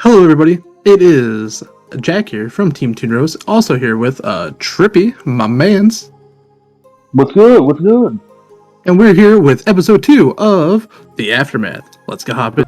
Hello, everybody. It is Jack here from Team Toon Rose. Also here with Trippy, my man's, What's good? What's good? and we're here with episode 2 of the Aftermath. Let's go hop in.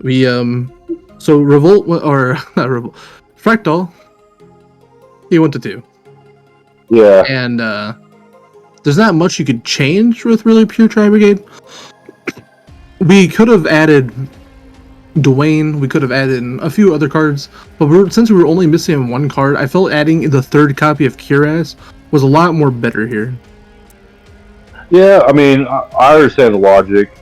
We so Revolt or not Revolt, Fractal. He went to 2, Yeah, and there's not much you could change with really pure Tri-Brigade. We could have added Dwayne, we could have added a few other cards, but since we were only missing one card, I felt adding the third copy of Cuirass was a lot more better here. yeah. I understand the logic.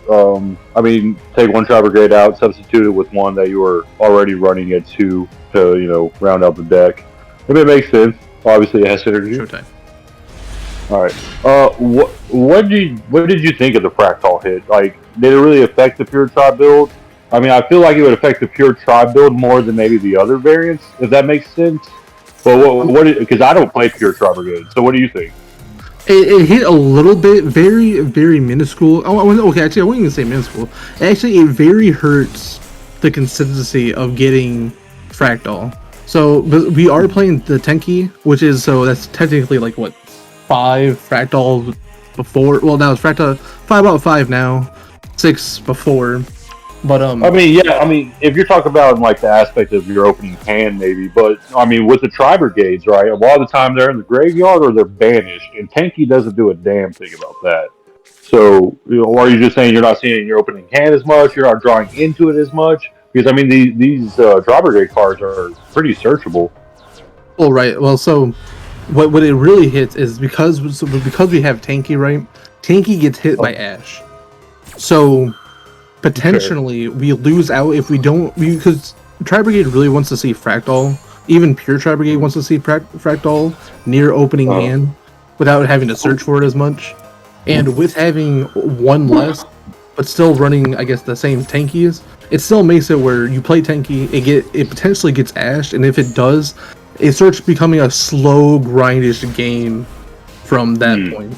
Take one Tri-Brigade out, substitute it with one that you were already running at 2 to round out the deck. If it makes sense, obviously it has synergy. Showtime. All right. What did you think of the Fractal hit? Like, did it really affect the pure Tri build? I mean, I feel like it would affect the pure Tri build more than maybe the other variants, if that makes sense. But because I don't play pure Tri-Brigade, so what do you think? It hit a little bit, very, very minuscule. Okay, actually, I wouldn't even say minuscule. Actually, it very hurts the consistency of getting Fractal. So, but we are playing the Tenki, which is, so that's technically like, what, 5 Fractal before? Well, now it's Fractal 5 out of 5 now, 6 before. But if you're talking about like the aspect of your opening hand, maybe, but I mean, with the Tri-Brigades, right? A lot of the time they're in the graveyard or they're banished, and Tenki doesn't do a damn thing about that. So, are you just saying you're not seeing it in your opening hand as much? You're not drawing into it as much? Because I mean, these Tri-Brigade cards are pretty searchable. well, right. Well, so what it really hits is because we have Tanky, right? Tanky gets hit by Ash. So potentially we lose out if we don't, because Tri-Brigade really wants to see Fractal. Even pure Tri-Brigade wants to see Fractal near opening hand without having to search for it as much. And with having one less, but still running, I guess, the same Tankies, it still makes it where you play Tanky, it potentially gets ashed, and if it does, it starts becoming a slow, grindish game from that point.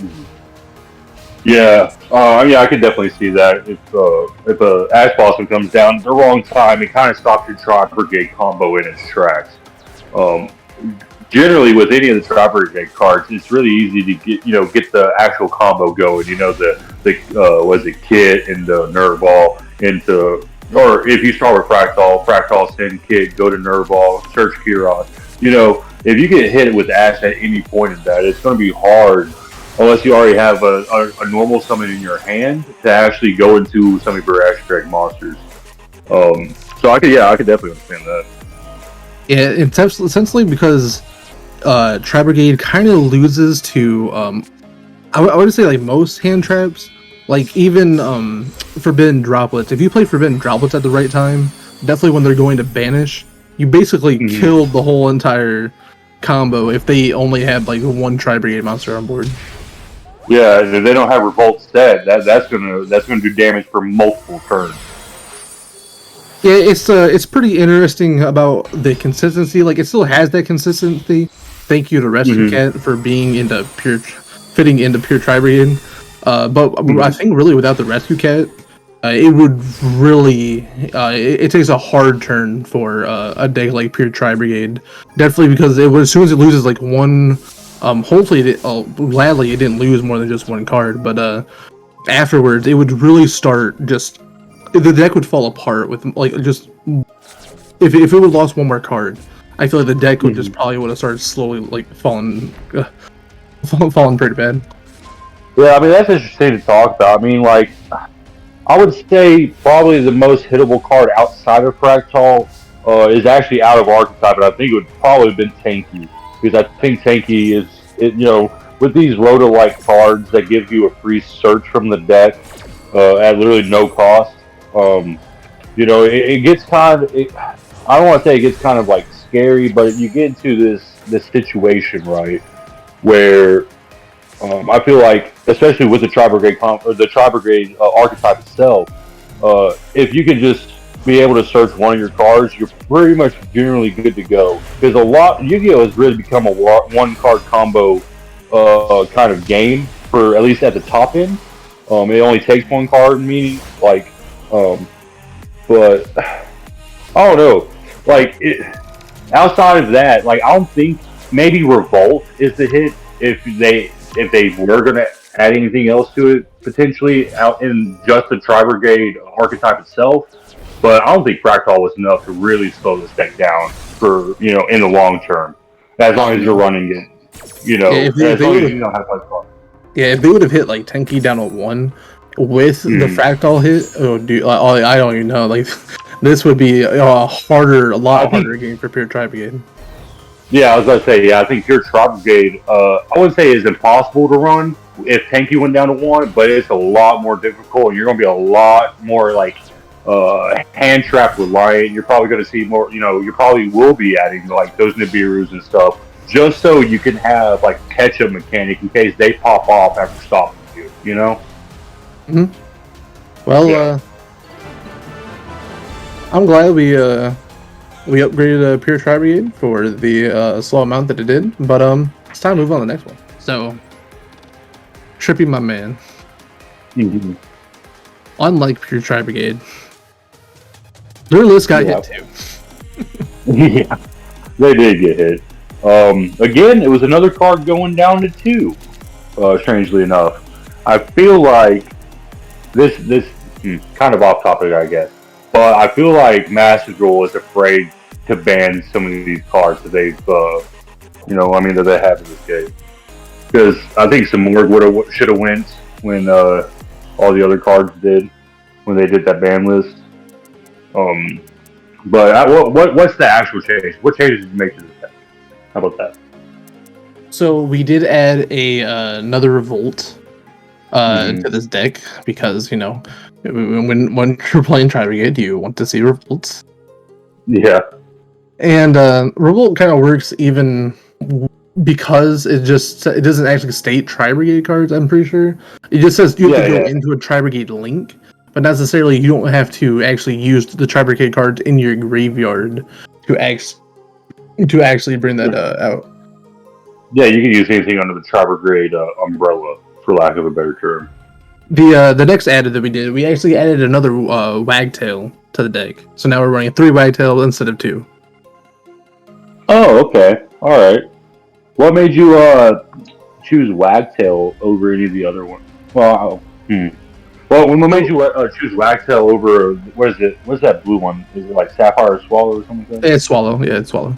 Yeah, I could definitely see that. If a Ash Blossom comes down at the wrong time, it kind of stops your Tri-Brigade combo in its tracks. Generally, with any of the Tri-Brigade cards, it's really easy to get the actual combo going. Was it Kit into Nerve Ball or if you start with Fractal send Kit, go to Nerve Ball, search Kiron. If you get hit with Ash at any point in that, it's going to be hard. Unless you already have a normal summon in your hand to actually go into some of your Ash Drag monsters. So I could definitely understand that. Yeah, it's essentially because Tri-Brigade kind of loses to I would say like most hand traps, like even Forbidden Droplets. If you play Forbidden Droplets at the right time, definitely when they're going to banish, you basically killed the whole entire combo if they only had like one Tri-Brigade monster on board. Yeah, if they don't have Revolt set, that's gonna do damage for multiple turns. Yeah, it's pretty interesting about the consistency. Like, it still has that consistency. Thank you to Rescue Cat for fitting into pure Tri-Brigade. But I think really without the Rescue Cat, it would really it takes a hard turn for a deck like pure Tri-Brigade. Definitely because as soon as it loses like one. Hopefully, gladly it didn't lose more than just one card, but afterwards it would really start the deck would fall apart with like just if it would have lost one more card. I feel like the deck would just probably would have started slowly like falling pretty bad. Yeah, I mean that's interesting to talk about. I mean, like I would say probably the most hittable card outside of Fractal is actually out of archetype, but I think it would probably have been Tanky. Because I think Tanky is, with these Rhoda-like cards that give you a free search from the deck at literally no cost. It gets kind of. I don't want to say it gets kind of like scary, but you get into this situation, right, where I feel like, especially with the Tri-Brigade archetype itself, if you can just be able to search one of your cards, you're pretty much generally good to go. Because Yu-Gi-Oh has really become a one card combo kind of game for at least at the top end. It only takes one card, meaning but I don't know. like outside of that, like I don't think maybe Revolt is the hit if they were gonna add anything else to it potentially out in just the Tri-Brigade archetype itself. But I don't think Fractal was enough to really slow this deck down for in the long term. As long as you're running it, as long as you know how to play cards. Yeah, if they would have hit like Tenki down on 1 with the Fractal hit, oh dude, I don't even know. Like this would be a lot harder game for pure Tri-Brigade. Yeah, I was gonna say, I think pure Tri-Brigade, I wouldn't say it's impossible to run if Tenki went down to 1, but it's a lot more difficult, and you're gonna be a lot more like hand trap reliant. You're probably gonna see more. You probably will be adding like those Nibiru's and stuff, just so you can have like catch-up mechanic in case they pop off after stopping you. Mm-hmm. Well, I'm glad we upgraded pure Tri-Brigade for the slow amount that it did, but it's time to move on to the next one. So, Trippy, my man. Mm-hmm. Unlike pure Tri-Brigade, their list got hit too. Yeah, they did get hit. Again, it was another card going down to 2. Strangely enough, I feel like this kind of off topic, I guess, but I feel like Master Duel is afraid to ban some of these cards that they've, that they have in this game. Because I think some more should have went when all the other cards did when they did that ban list. But what's the actual change? What changes did you make to this deck? How about that? So we did add another Revolt to this deck because when you're playing Tri-Brigade, you want to see Revolts. Yeah. And Revolt kind of works even because it doesn't actually state Tri-Brigade cards. I'm pretty sure it just says you have to go into a Tri-Brigade link, but not necessarily you don't have to actually use the Tri-Brigade cards in your graveyard to actually bring that out. Yeah, you can use anything under the Tri-Brigade umbrella, for lack of a better term. The next added that we actually added another Wagtail to the deck. So now we're running 3 Wagtail instead of 2. Oh, okay. Alright. What made you choose Wagtail over any of the other ones? Well, what made you choose Wagtail over, what is it? What's that blue one? Is it like Sapphire or Swallow or something like that? It's Swallow. Yeah, it's Swallow.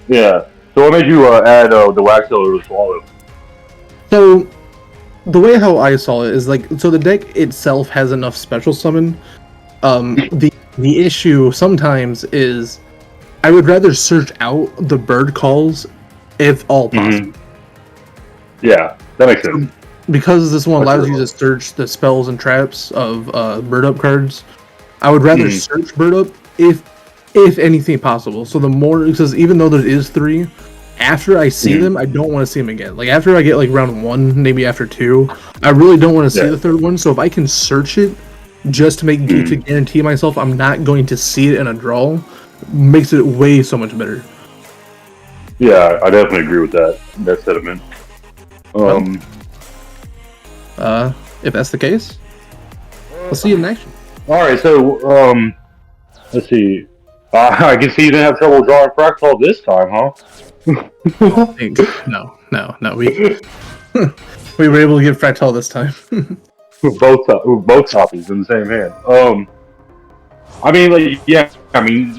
Yeah. So what made you add the Wagtail over the Swallow? So the way how I saw it is so the deck itself has enough special summon. The issue sometimes is I would rather search out the bird calls if all possible. Yeah, that makes sense. Because this one allows you to search the spells and traps of bird up cards, I would rather search bird up if anything possible. So the more, because even though there is 3, after I see them, I don't want to see them again. Like after I get like round 1, maybe after 2, I really don't want to see the 3rd one. So if I can search it just to to guarantee myself I'm not going to see it in a draw, makes it way so much better. Yeah, I definitely agree with that sentiment. If that's the case, let's see it in action. All right, so let's see. I can see you didn't have trouble drawing Fractal this time, huh? No. We were able to get Fractal this time. both copies in the same hand.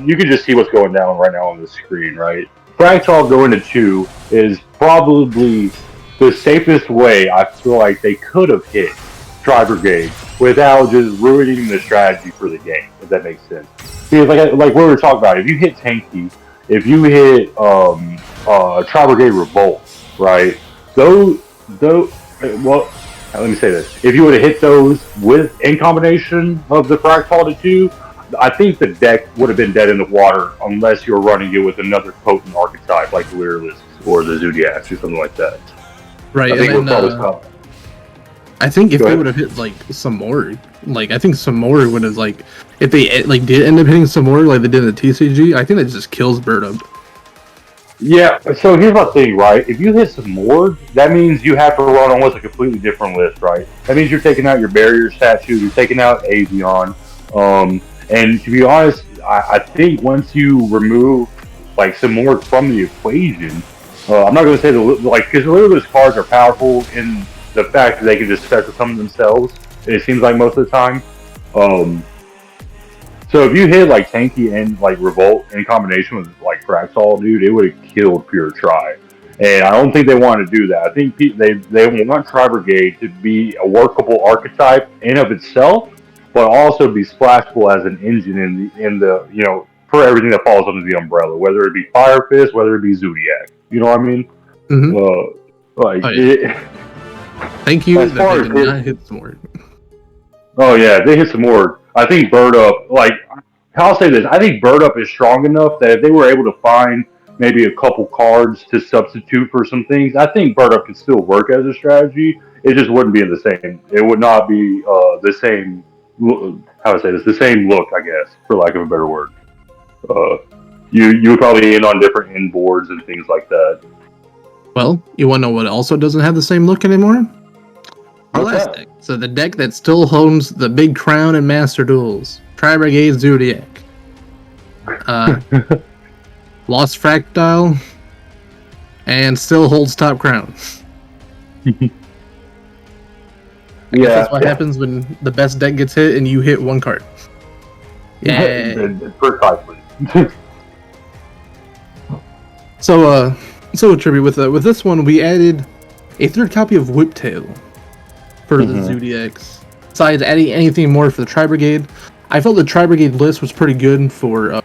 You can just see what's going down right now on the screen, right? Fractal going to 2 is probably the safest way I feel like they could have hit Tri-Brigade without just ruining the strategy for the game, if that makes sense. Because like what we were talking about, if you hit Tanky, if you hit Tri-Brigade Revolt, right? Let me say this. If you would have hit those in combination of the Fractal to 2, I think the deck would have been dead in the water unless you were running it with another potent archetype like the Lyralist or the Zodiacs or something like that. Right, I think if they would have hit Samorg, I think Samorg would have if they did end up hitting Samorg like they did in the TCG, I think that just kills Bird Up. Yeah, so here's my thing, right? If you hit Samorg, that means you have to run almost a completely different list, right? That means you're taking out your Barrier Statue, you're taking out Avion, And to be honest, I think once you remove like some more from the equation, I'm not going to say because the limitless cards are powerful in the fact that they can just special summon themselves. It seems like most of the time. Um, so if you hit like Tanky and like Revolt in combination with like Fraxall, dude, it would have killed Pure Tri. And I don't think they want to do that. I think they want Tri-Brigade to be a workable archetype in of itself, but also be splashable as an engine in the for everything that falls under the umbrella, whether it be Fire Fist, whether it be Zodiac. You know what I mean? Mm-hmm. Like oh, yeah. Thank you. As far that they did not hit some more. Oh yeah, they hit some more. I think Bird Up, like I'll say this, I think Bird Up is strong enough that if they were able to find maybe a couple cards to substitute for some things, I think Bird Up could still work as a strategy. It just wouldn't be in the same. It would not be the same. How to say this? The same look, I guess, for lack of a better word. Uh, you would probably end on different end boards and things like that. Well, you want to know what also doesn't have the same look anymore? The last deck. So the deck that still owns the big crown and master duels. Tri-Brigade Zodiac. Lost Fractile. And still holds top crown. I guess that's what happens when the best deck gets hit and you hit one card. Yeah. Precisely. So Tribute, with this one, we added a third copy of Whiptail for the Zodiacs. Besides adding anything more for the Tri-Brigade, I felt the Tri-Brigade list was pretty good for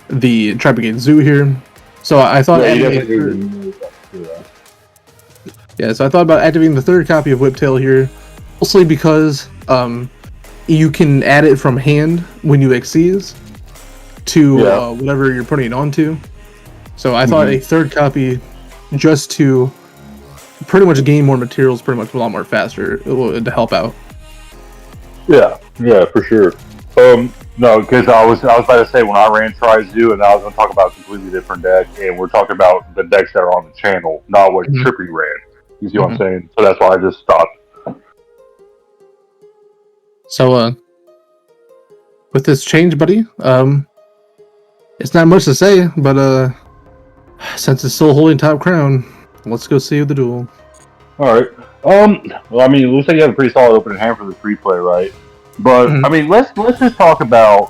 the Tri-Brigade Zoo here. So I thought so I thought about activating the third copy of Whiptail here, mostly because you can add it from hand when you Xyz to whatever you're putting it onto. So I thought a third copy, just to pretty much gain more materials, pretty much a lot more faster, to help out. Yeah, for sure. No, because I was about to say when I ran Tri-Zoo, and I was going to talk about a completely different deck, and we're talking about the decks that are on the channel, not what Trippy ran. You see what I'm saying? So that's why I just stopped. So, with this change, buddy, it's not much to say, but since it's still holding top crown, let's go see the duel. All right. Well, I mean, it looks like you have a pretty solid opening hand for the free play, right? But I mean, let's just talk about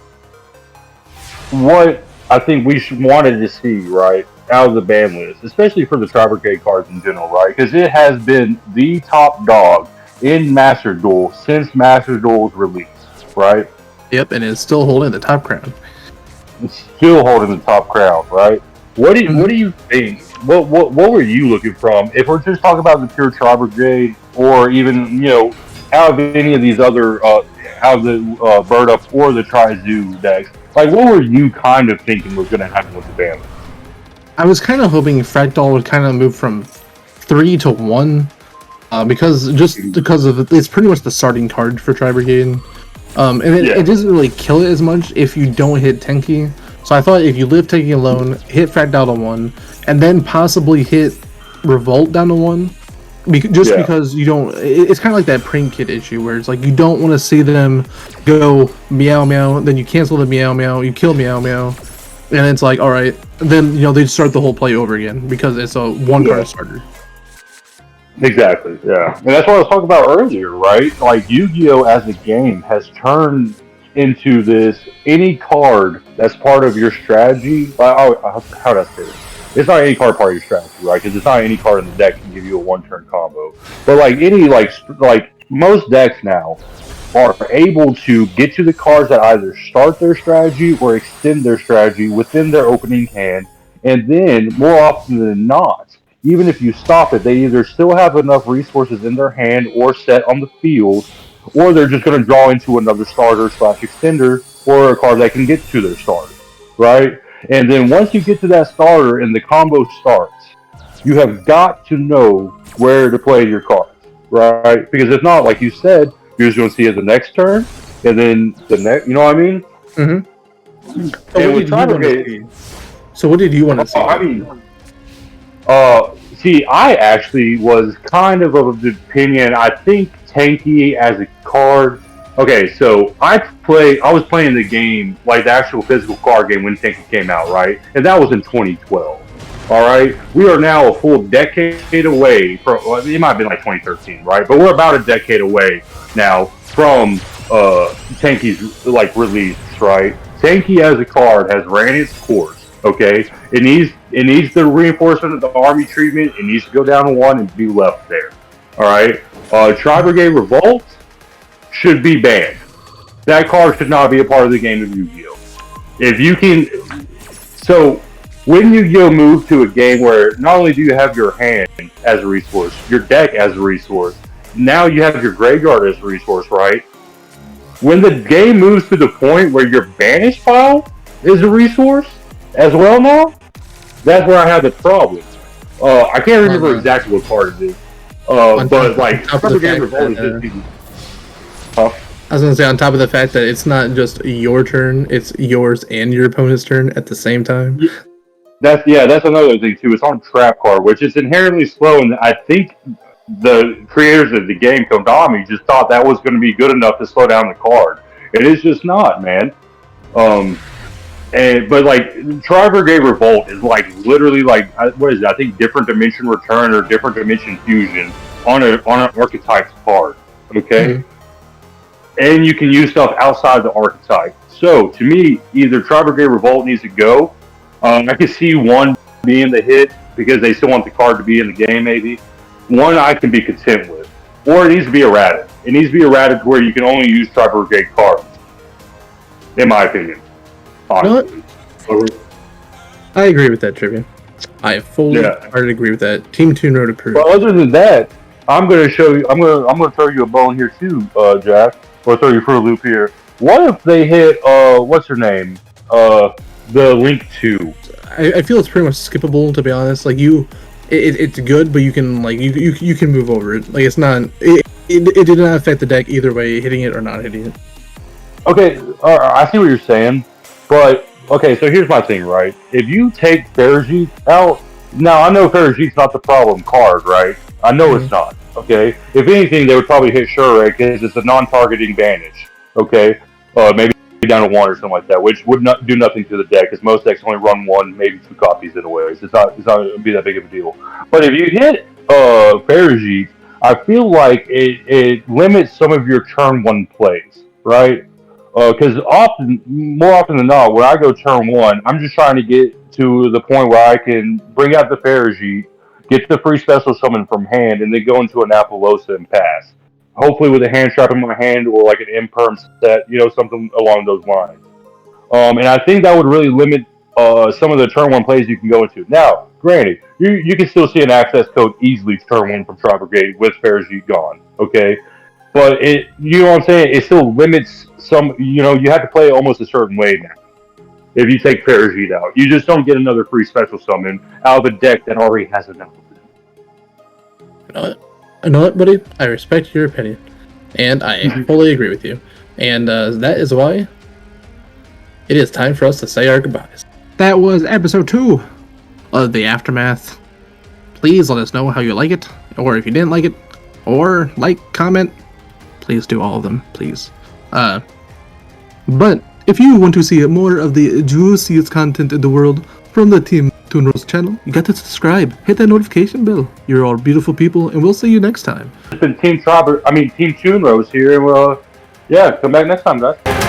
what I think we wanted to see, right, out of the ban list, especially for the Tri-Brigade cards in general, right? Because it has been the top dog in Master Duel since Master Duel's release, right? Yep, and it's still holding the top crown. It's still holding the top crown, right? What do you think? What were you looking from? If we're just talking about the pure Tri-Brigade, or even out of any of these other out of the Bird Up or the Tri-Zoo decks, like what were you kind of thinking was going to happen with the ban? I was kind of hoping Fractal would kind of move from 3 to 1, because of it's pretty much the starting card for Tri-Brigade, and it doesn't really kill it as much if you don't hit Tenki. So I thought if you live Tenki alone, hit Fractal to 1, and then possibly hit Revolt down to 1, because you don't. It's kind of like that Prank Kid issue where it's like you don't want to see them go meow meow, then you cancel the meow meow, you kill meow meow, and it's like, all right, then they start the whole play over again because it's a one card starter. Exactly, yeah, and that's what I was talking about earlier, right? Like Yu-Gi-Oh as a game has turned into this. Any card that's part of your strategy. How do I say this? It's not any card part of your strategy, right? Because it's not any card in the deck can give you a one-turn combo. But like any like most decks now are able to get to the cards that either start their strategy or extend their strategy within their opening hand, and then more often than not, even if you stop it, they either still have enough resources in their hand or set on the field, or they're just going to draw into another starter/extender or a card that can get to their starter, right? And then once you get to that starter and the combo starts, you have got to know where to play your cards, right? Because if not, like you said, you're just going to see it the next turn, and then the next, you know what I mean? So what did you want to see? I mean, see, I actually was kind of the opinion, I think Tanky as a card, Okay, so I was playing the game, like the actual physical card game when Tenki came out, right? And that was in 2012. All right, we are now a full decade away from. Well, it might have been like 2013, right? But we're about a decade away now from Tenki's like release, right? Tenki as a card has ran its course. Okay, it needs the reinforcement of the army treatment. It needs to go down to one and be left there. All right, Tri-Brigade Revolt should be banned. That card should not be a part of the game of Yu-Gi-Oh. If you can, so when Yu-Gi-Oh moves to a game where not only do you have your hand as a resource, your deck as a resource, now you have your graveyard as a resource, right? When the game moves to the point where your banish pile is a resource as well now, that's where I have the problem. I can't remember exactly what part it is, but like Tri-Brigade Revolt is just. I was gonna say, on top of the fact that it's not just your turn, it's yours and your opponent's turn at the same time. That's another thing too. It's on trap card, which is inherently slow, and I think the creators of the game, Konami, just thought that was going to be good enough to slow down the card. It is just not, man. But like Tri-Brigade Revolt is like literally like what is it? I think different dimension return or different dimension fusion on an archetype's card. Okay. Mm-hmm. And you can use stuff outside the archetype. So, to me, either Tri-Brigade Revolt needs to go. I can see one being the hit because they still want the card to be in the game, maybe. One I can be content with. Or it needs to be erratic. It needs to be erratic where you can only use Tri-Brigade cards. In my opinion. Honestly. I agree with that, Trivia. I fully agree with that. Team Toon Road approved. Well, other than that, I'm going to show you. I'm going to throw you a bone here too, Jack. Or throw you for a loop here. What if they hit what's her name? The Link 2. I feel it's pretty much skippable, to be honest. Like it's good, but you can like you can move over it. Like it's not it did not affect the deck either way, hitting it or not hitting it. Okay, I see what you're saying, but okay, so here's my thing, right? If you take Ferrigite out, now I know Ferrigite's not the problem card, right? I know it's not. Okay, if anything, they would probably hit Shurei because it's a non-targeting banish. Okay, maybe down to one or something like that, which would not do nothing to the deck because most decks only run one, maybe two copies in a way. So it's not going to be that big of a deal. But if you hit Ferrigite, I feel like it limits some of your turn one plays, right? Because more often than not, when I go turn one, I'm just trying to get to the point where I can bring out the Ferrigite, get the free special summon from hand, and then go into an Appaloosa and pass. Hopefully with a hand trap in my hand or like an imperm set, something along those lines. And I think that would really limit some of the turn one plays you can go into. Now, granted, you can still see an access code easily turn one from Tri-Brigade with Ferrigite gone, okay? But you know what I'm saying? It still limits some, you have to play it almost a certain way now. If you take Ferrigite out, you just don't get another free special summon out of a deck that already has enough of it. You know what, buddy? I respect your opinion, and I fully agree with you. And that is why it is time for us to say our goodbyes. That was episode 2 of the Aftermath. Please let us know how you like it, or if you didn't like it, or comment. Please do all of them, please. But if you want to see more of the juiciest content in the world from the Team Toon Rose channel, you got to subscribe. Hit that notification bell. You're all beautiful people, and we'll see you next time. It's been Team Toon Rose here, and come back next time, guys.